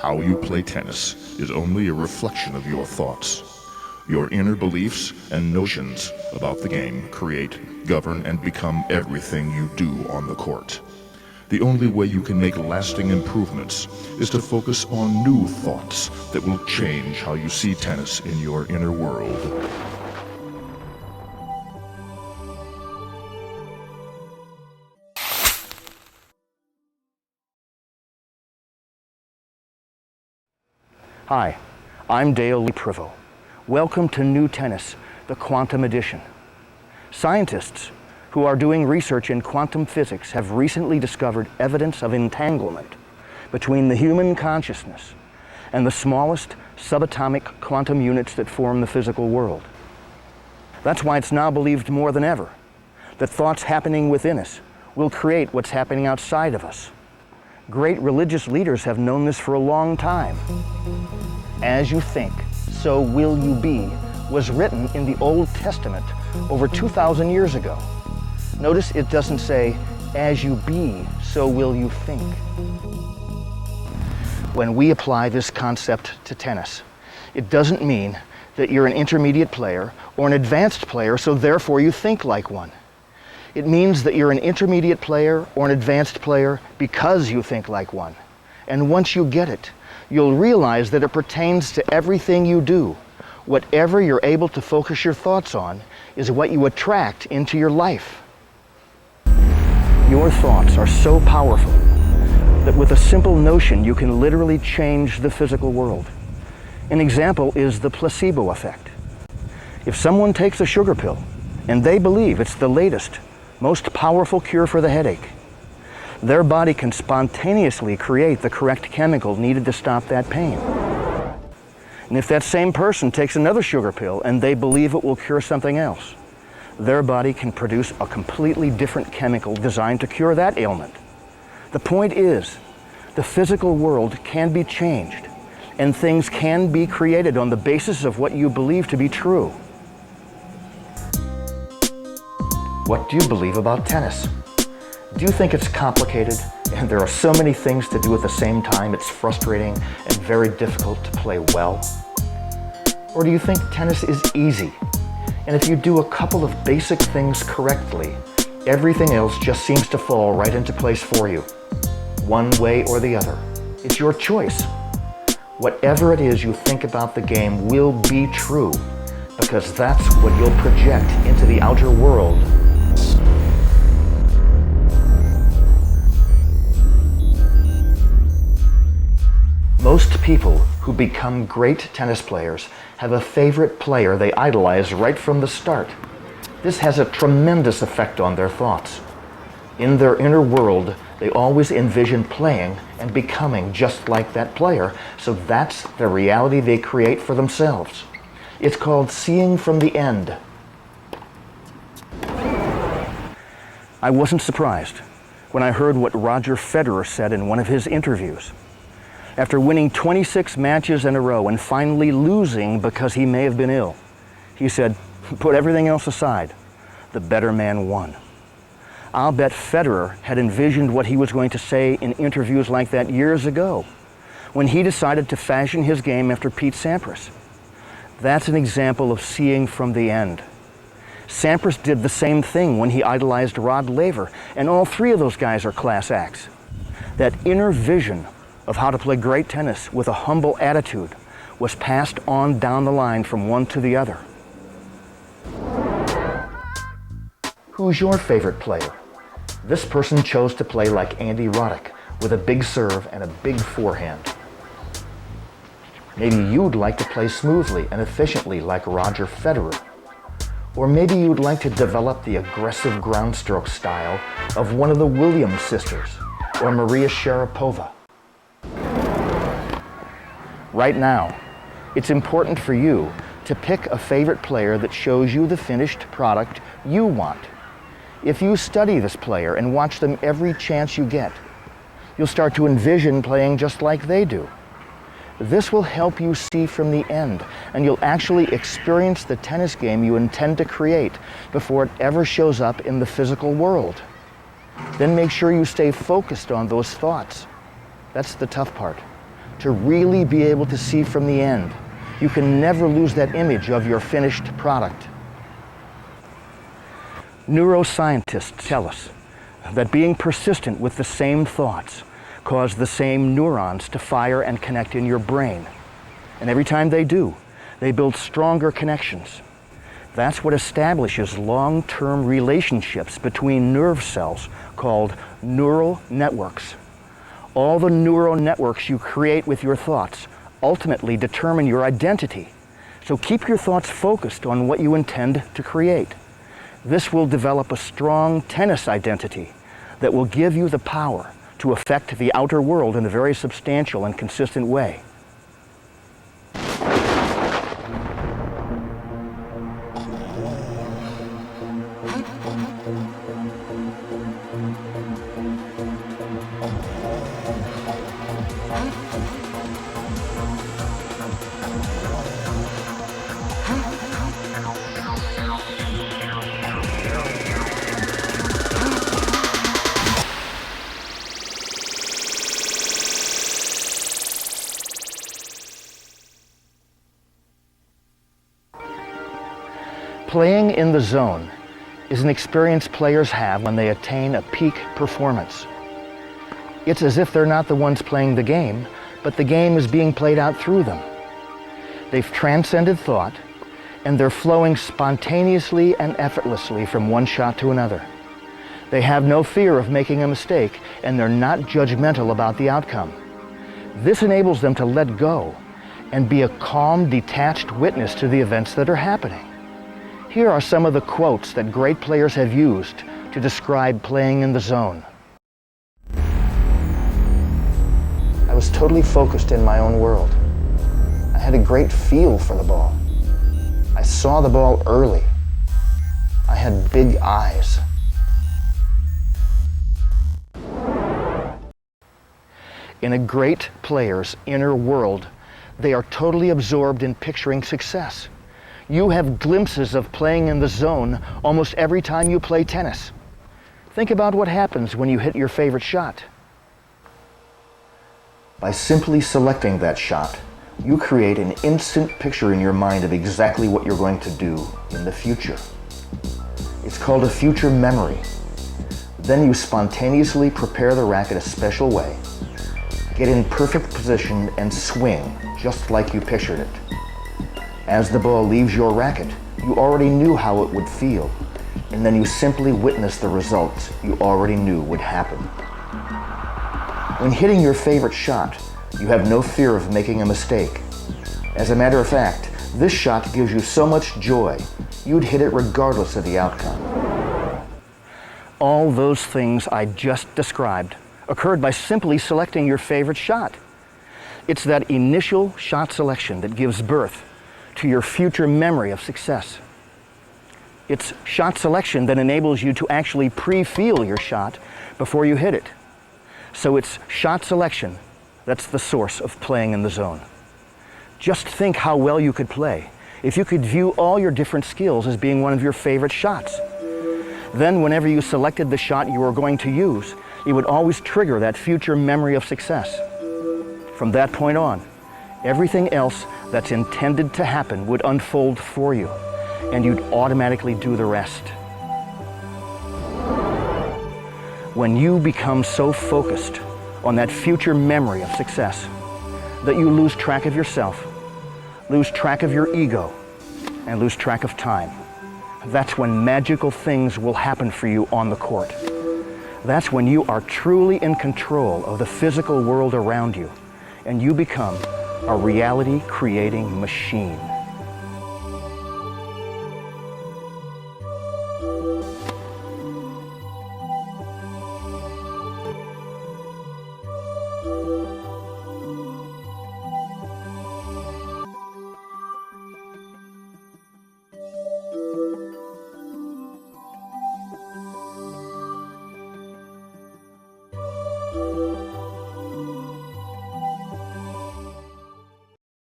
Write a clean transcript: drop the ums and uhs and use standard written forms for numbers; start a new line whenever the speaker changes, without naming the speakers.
How you play tennis is only a reflection of your thoughts. Your inner beliefs and notions about the game create, govern, and become everything you do on the court. The only way you can make lasting improvements is to focus on new thoughts that will change how you see tennis in your inner world.
Hi, I'm LePrevost. Welcome to New Tennis, the Quantum Edition. Scientists who are doing research in quantum physics have recently discovered evidence of entanglement between the human consciousness and the smallest subatomic quantum units that form the physical world. That's why it's now believed more than ever that thoughts happening within us will create what's happening outside of us. Great religious leaders have known this for a long time. As you think, so will you be was written in the Old Testament over 2,000 years ago. Notice it doesn't say, as you be, so will you think. When we apply this concept to tennis, it doesn't mean that you're an intermediate player or an advanced player, so therefore you think like one. It means that you're an intermediate player or an advanced player because you think like one. And once you get it, you'll realize that it pertains to everything you do. Whatever you're able to focus your thoughts on is what you attract into your life. Your thoughts are so powerful that with a simple notion you can literally change the physical world. An example is the placebo effect. If someone takes a sugar pill and they believe it's the latest, most powerful cure for the headache, their body can spontaneously create the correct chemical needed to stop that pain. And if that same person takes another sugar pill and they believe it will cure something else, their body can produce a completely different chemical designed to cure that ailment. The point is, the physical world can be changed, and things can be created on the basis of what you believe to be true. What do you believe about tennis? Do you think it's complicated and there are so many things to do at the same time it's frustrating and very difficult to play well? Or do you think tennis is easy, and if you do a couple of basic things correctly, everything else just seems to fall right into place for you, one way or the other? It's your choice. Whatever it is you think about the game will be true, because that's what you'll project into the outer world. Most people who become great tennis players have a favorite player they idolize right from the start. This has a tremendous effect on their thoughts. In their inner world, they always envision playing and becoming just like that player, so that's the reality they create for themselves. It's called seeing from the end. I wasn't surprised when I heard what Roger Federer said in one of his interviews. After winning 26 matches in a row and finally losing because he may have been ill, he said, "Put everything else aside, the better man won." I'll bet Federer had envisioned what he was going to say in interviews like that years ago, when he decided to fashion his game after Pete Sampras. That's an example of seeing from the end. Sampras did the same thing when he idolized Rod Laver, and all three of those guys are class acts. That inner vision of how to play great tennis with a humble attitude was passed on down the line from one to the other. Who's your favorite player? This person chose to play like Andy Roddick, with a big serve and a big forehand. Maybe you'd like to play smoothly and efficiently like Roger Federer. Or maybe you'd like to develop the aggressive ground stroke style of one of the Williams sisters, or Maria Sharapova. Right now, it's important for you to pick a favorite player that shows you the finished product you want. If you study this player and watch them every chance you get, you'll start to envision playing just like they do. This will help you see from the end, and you'll actually experience the tennis game you intend to create before it ever shows up in the physical world. Then make sure you stay focused on those thoughts. That's the tough part. to really be able to see from the end. You can never lose that image of your finished product. Neuroscientists tell us that being persistent with the same thoughts cause the same neurons to fire and connect in your brain. And every time they do, they build stronger connections. That's what establishes long-term relationships between nerve cells called neural networks. All the neural networks you create with your thoughts ultimately determine your identity. So keep your thoughts focused on what you intend to create. This will develop a strong tennis identity that will give you the power to affect the outer world in a very substantial and consistent way. Playing in the zone is an experience players have when they attain a peak performance. It's as if they're not the ones playing the game, but the game is being played out through them. They've transcended thought, and they're flowing spontaneously and effortlessly from one shot to another. They have no fear of making a mistake, and they're not judgmental about the outcome. This enables them to let go and be a calm, detached witness to the events that are happening. Here are some of the quotes that great players have used to describe playing in the zone. I was totally focused in my own world. I had a great feel for the ball. I saw the ball early. I had big eyes. In a great player's inner world, they are totally absorbed in picturing success. You have glimpses of playing in the zone almost every time you play tennis. Think about what happens when you hit your favorite shot. By simply selecting that shot, you create an instant picture in your mind of exactly what you're going to do in the future. It's called a future memory. Then you spontaneously prepare the racket a special way, get in perfect position and swing just like you pictured it. As the ball leaves your racket, you already knew how it would feel, and then you simply witness the results you already knew would happen. When hitting your favorite shot, you have no fear of making a mistake. As a matter of fact, this shot gives you so much joy, you'd hit it regardless of the outcome. All those things I just described occurred by simply selecting your favorite shot. It's that initial shot selection that gives birth to your future memory of success. It's shot selection that enables you to actually pre-feel your shot before you hit it. So it's shot selection that's the source of playing in the zone. Just think how well you could play if you could view all your different skills as being one of your favorite shots. Then whenever you selected the shot you were going to use, it would always trigger that future memory of success. From that point on, everything else that's intended to happen would unfold for you, and you'd automatically do the rest. When you become so focused on that future memory of success that you lose track of yourself, lose track of your ego, and lose track of time, that's when magical things will happen for you on the court. That's when you are truly in control of the physical world around you, and you become a reality-creating machine.